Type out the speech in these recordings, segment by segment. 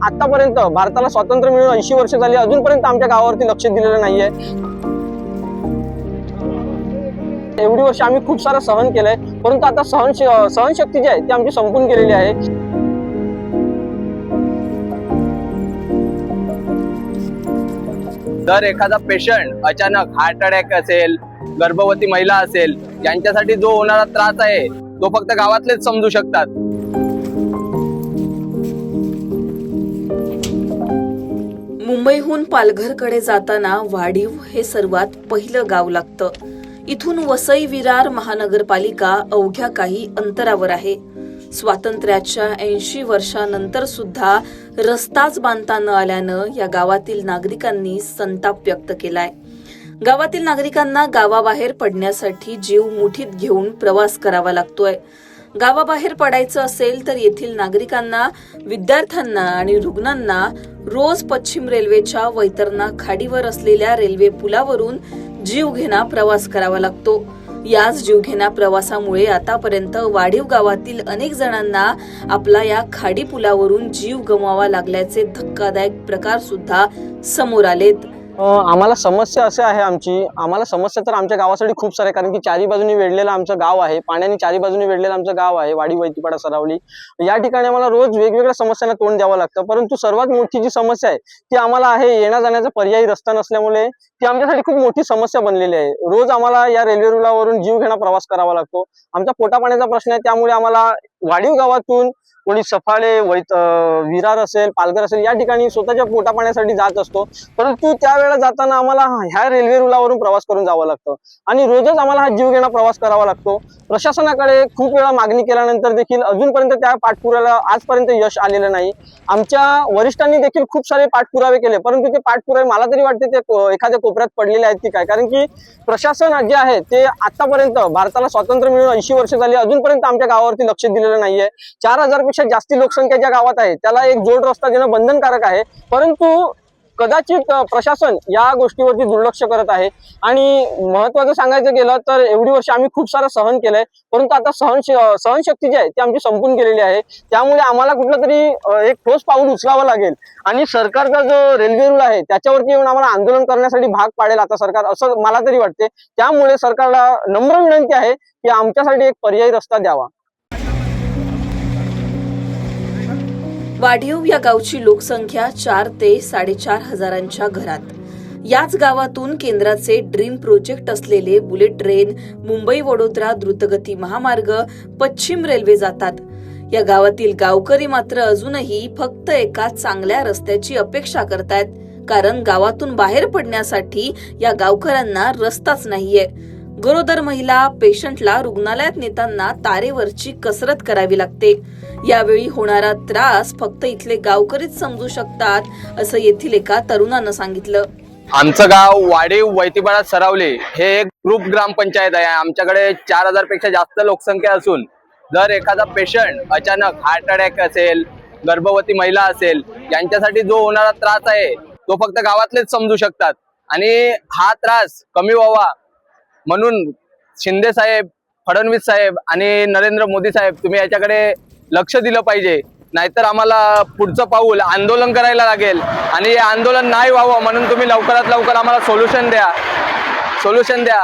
आतापर्यंत भारताला स्वातंत्र्य मिळून 80 वर्ष झाली, अजूनपर्यंत आमच्या गावावरती लक्ष दिलेलं नाहीये। एवढी वर्ष आम्ही खूप सारं सहन केलंय, परंतु आता सहनशक्ती जी आहे ती आमची संपून गेलेली आहे। जर एखादा पेशंट अचानक हार्ट अटॅक असेल, गर्भवती महिला असेल, यांच्यासाठी जो होणारा त्रास आहे तो फक्त गावातलेच समजू शकतात। मुंबईहून पालघरकडे जाताना वाढीव हे सर्वात पहिलं गाव लागतं। इथून वसई विरार महानगरपालिका अवघ्या काही अंतरावर आहे। स्वातंत्र्याच्या 80 वर्षानंतर सुद्धा रस्ताच बांधता न आल्यानं या गावातील नागरिकांनी संताप व्यक्त केलाय। गावातील नागरिकांना गावाबाहेर पडण्यासाठी जीव मुठीत घेऊन प्रवास करावा लागतोय। गावाबाहेर पडायचं असेल तर येथील नागरिकांना, विद्यार्थ्यांना आणि रुग्णांना रोज पश्चिम रेल्वेच्या वैतरणा खाडीवर असलेल्या रेल्वे पुलावरून जीवघेणा प्रवास करावा लागतो। याच जीवघेणा प्रवासामुळे आतापर्यंत वाढीव गावातील अनेक जणांना आपला या खाडी पुलावरून जीव गमवावा लागल्याचे धक्कादायक प्रकार सुद्धा समोर आलेत। आम्हाला समस्या असे आहे आम्हाला समस्या तर आमच्या गावासाठी खूप सारे, कारण की चारी बाजूनी वेढलेलं आमचं गाव आहे, पाण्याने चारी बाजूनी वेढलेलं आमचं गाव आहे, वाडी, वैतीपाडा, सरावली। या ठिकाणी आम्हाला रोज वेगवेगळ्या समस्यांना तोंड द्यावं लागतं, परंतु सर्वात मोठी जी समस्या आहे ती आम्हाला आहे येण्या जाण्याचा पर्यायी रस्ता नसल्यामुळे ती आमच्यासाठी खूप मोठी समस्या बनलेली आहे। रोज आम्हाला या रेल्वे रुळावरून जीवघेणा प्रवास करावा लागतो। आमचा पोटापाण्याचा प्रश्न आहे, त्यामुळे आम्हाला वाढीव गावातून कोणी सफाळे, विरार असेल, पालघर असेल या ठिकाणी स्वतःच्या पोटापाण्यासाठी जात असतो, परंतु त्यावेळेला जाताना आम्हाला ह्या रेल्वे रुळावरून प्रवास करून जावं लागतं आणि रोजच आम्हाला हा जीवघेणा प्रवास करावा लागतो। प्रशासनाकडे खूप वेळा मागणी केल्यानंतर देखील अजूनपर्यंत त्या पाठपुराव्याला आजपर्यंत यश आलेलं नाही। आमच्या वरिष्ठांनी देखील खूप सारे पाठपुरावे केले, परंतु ते पाठपुरावे मला तरी वाटते ते एखाद्या कोपऱ्यात पडलेले आहेत की काय, कारण की प्रशासन जे आहे ते आतापर्यंत भारताला स्वातंत्र्य मिळून 80 वर्ष झाली, अजूनपर्यंत आमच्या गावावरती लक्ष दिलेलं नाहीये। 4000 पेक्षा जास्ती लोकसंख्या ज्या गावात आहे त्याला एक जोड रस्ता देणं बंधनकारक आहे, परंतु कदाचित प्रशासन या गोष्टीवरती दुर्लक्ष करत आहे। आणि महत्त्वाचं सांगायचं गेलं तर एवढी वर्ष आम्ही खूप सारं सहन केलंय, परंतु आता सहनशक्ती जी आहे ती आमची संपून गेलेली आहे। त्यामुळे आम्हाला कुठलं तरी एक ठोस पाऊल उचलावं लागेल आणि सरकारचा जो रेल्वे रूळ आहे त्याच्यावरती येऊन आम्हाला आंदोलन करण्यासाठी भाग पाडेल आता सरकार, असं मला तरी वाटते। त्यामुळे सरकारला नम्र विनंती आहे की आमच्यासाठी एक पर्यायी रस्ता द्यावा। वाढीव या गावची लोकसंख्या 4 ते 4.5 हजारांच्या घरात। याच गावातून केंद्राचे ड्रीम प्रोजेक्ट असलेले बुलेट ट्रेन, मुंबई वडोदरा द्रुतगती महामार्ग, पश्चिम रेल्वे जातात। या गावातील गावकरी मात्र अजूनही फक्त एका चांगल्या रस्त्याची अपेक्षा करतायत, कारण गावातून बाहेर पडण्यासाठी या गावकऱ्यांना रस्ताच नाहीये। गरोदर महिला, पेशंटला रुग्णालयात नेताना तारेवरची कसरत करावी लागते। यावेळी होणारा त्रास फक्त इथले गावकरीच समजू शकतात, असं येथील एका तरुणानं सांगितलं। आमचं गाव वाडीव, वैतीपाडा, सरावली हे एक ग्रुप ग्रामपंचायत आहे। आमच्याकडे 4000 पेक्षा जास्त लोकसंख्या असून जर एखादा पेशंट अचानक हार्ट अटॅक असेल, गर्भवती महिला असेल, यांच्यासाठी जो होणारा त्रास आहे तो फक्त गावातलेच समजू शकतात। आणि हा त्रास कमी व्हावा म्हणून शिंदे साहेब, फडणवीस साहेब आणि नरेंद्र मोदी साहेब तुम्ही याच्याकडे लक्ष दिलं पाहिजे, नाहीतर आम्हाला पुढचं पाऊल आंदोलन करायला लागेल। आणि हे आंदोलन नाही व्हावं म्हणून तुम्ही लवकरात लवकर आम्हाला सोल्युशन द्या।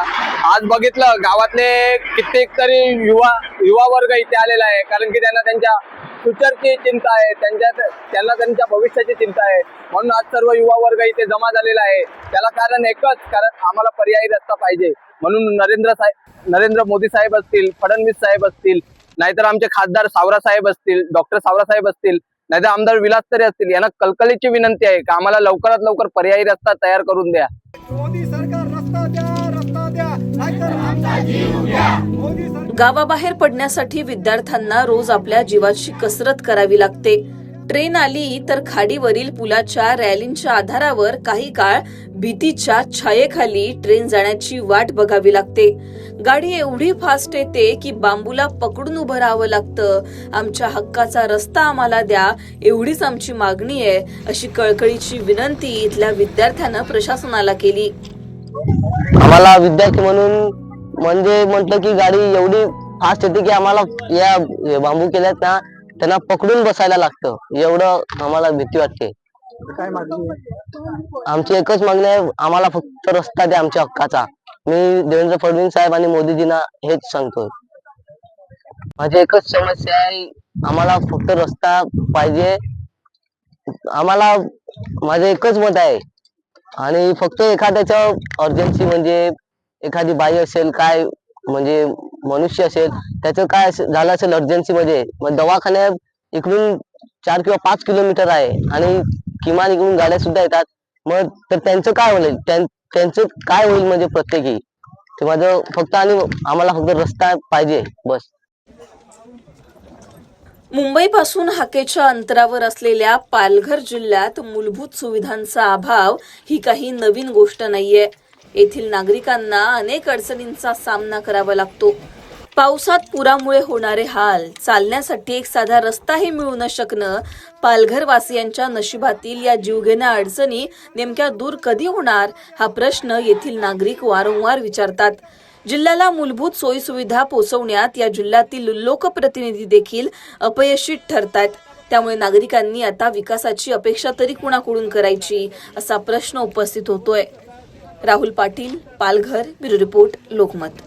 आज बघितलं गावातले कित्येक तरी युवा वर्ग इथे आलेला आहे, कारण की त्यांना त्यांच्या फ्युचरची चिंता आहे, त्यांना त्यांच्या भविष्याची चिंता आहे, म्हणून आज सर्व युवा वर्ग इथे जमा झालेला आहे। त्याला कारण एकच, कारण आम्हाला पर्यायी रस्ता पाहिजे। म्हणून नरेंद्र मोदी साहेब असतील, फडणवीस साहेब असतील, नाहीतर आमचे खासदार सावरा साहेब असतील, डॉक्टर सावरा साहेब असतील, नाहीतर आमदार विलास तरे असतील, यांना कळकळीची विनंती आहे की आम्हाला लवकरात लवकर पर्यायी रस्ता तयार करून द्या। मोदी सरकार रस्ता द्या, नाहीतर आमचा जीव घ्या। गावाबाहेर पडण्यासाठी विद्यार्थ्यांना रोज आपल्या जीवाची कसरत करावी लागते। ट्रेन आली तर खाडीवरील पुलाच्या रॅलींच्या आधारावर काही काळ भीतीच्या छायेखाली ट्रेन जाण्याची वाट बघावी लागते। गाडी एवढी फास्ट येते की बांबूला पकडून उभं राहावं लागतं। आमच्या हक्काचा रस्ता आम्हाला द्या, एवढीच आमची मागणी आहे, अशी कळकळीची विनंती इथल्या विद्यार्थ्यानं प्रशासनाला केली। आम्हाला विद्यार्थी म्हणून म्हटलं की गाडी एवढी फास्ट येते की आम्हाला या बांबू केल्यात ना त्यांना पकडून बसायला लागतं, एवढं आम्हाला भीती वाटते. काय मागणी आहे? आमची एकच मागणी आहे, आम्हाला फक्त रस्ता द्या आमच्या हक्काचा. मी देवेंद्र फडणवीस साहेब आणि मोदीजींना हेच सांगतोय. माझी एकच समस्या आहे, आम्हाला फक्त रस्ता पाहिजे. आम्हाला माझं एकच मत आहे. आणि फक्त एखाद्याच्या अर्जन्सी म्हणजे एखादी बाई असेल, काय म्हणजे मनुष्य असेल, त्याचं काय झालं असेल अर्जन्सी मध्ये, मग दवाखान्यात इकडून 4 किंवा 5 किलोमीटर आहे आणि किमान इकडून गाड्या सुद्धा येतात. मग तर त्यांचं काय होईल, त्यांचं काय होईल म्हणजे प्रत्येकी ते माझं फक्त, आणि आम्हाला फक्त रस्ता पाहिजे बस. मुंबईपासून हाकेच्या अंतरावर असलेल्या पालघर जिल्ह्यात मूलभूत सुविधांचा अभाव ही काही नवीन गोष्ट नाहीये. येथील नागरिकांना अनेक अडचणींचा सामना करावा लागतो. पावसात पुरामुळे होणारे हाल, चालण्यासाठी एक साधा रस्ताही मिळू न शकणं, पालघरवासियांच्या नशिबातील या जीवघेण्या अडचणी नेमक्या दूर कधी होणार हा प्रश्न येथील नागरिक वारंवार विचारतात. जिल्ह्याला मूलभूत सोयीसुविधा पोहोचवण्यात या जिल्ह्यातील लोकप्रतिनिधी देखील अपयशी ठरतात. त्यामुळे नागरिकांनी आता विकासाची अपेक्षा तरी कुणाकडून करायची असा प्रश्न उपस्थित होतोय. Rahul Patil, Palghar, bureau report, Lokmat.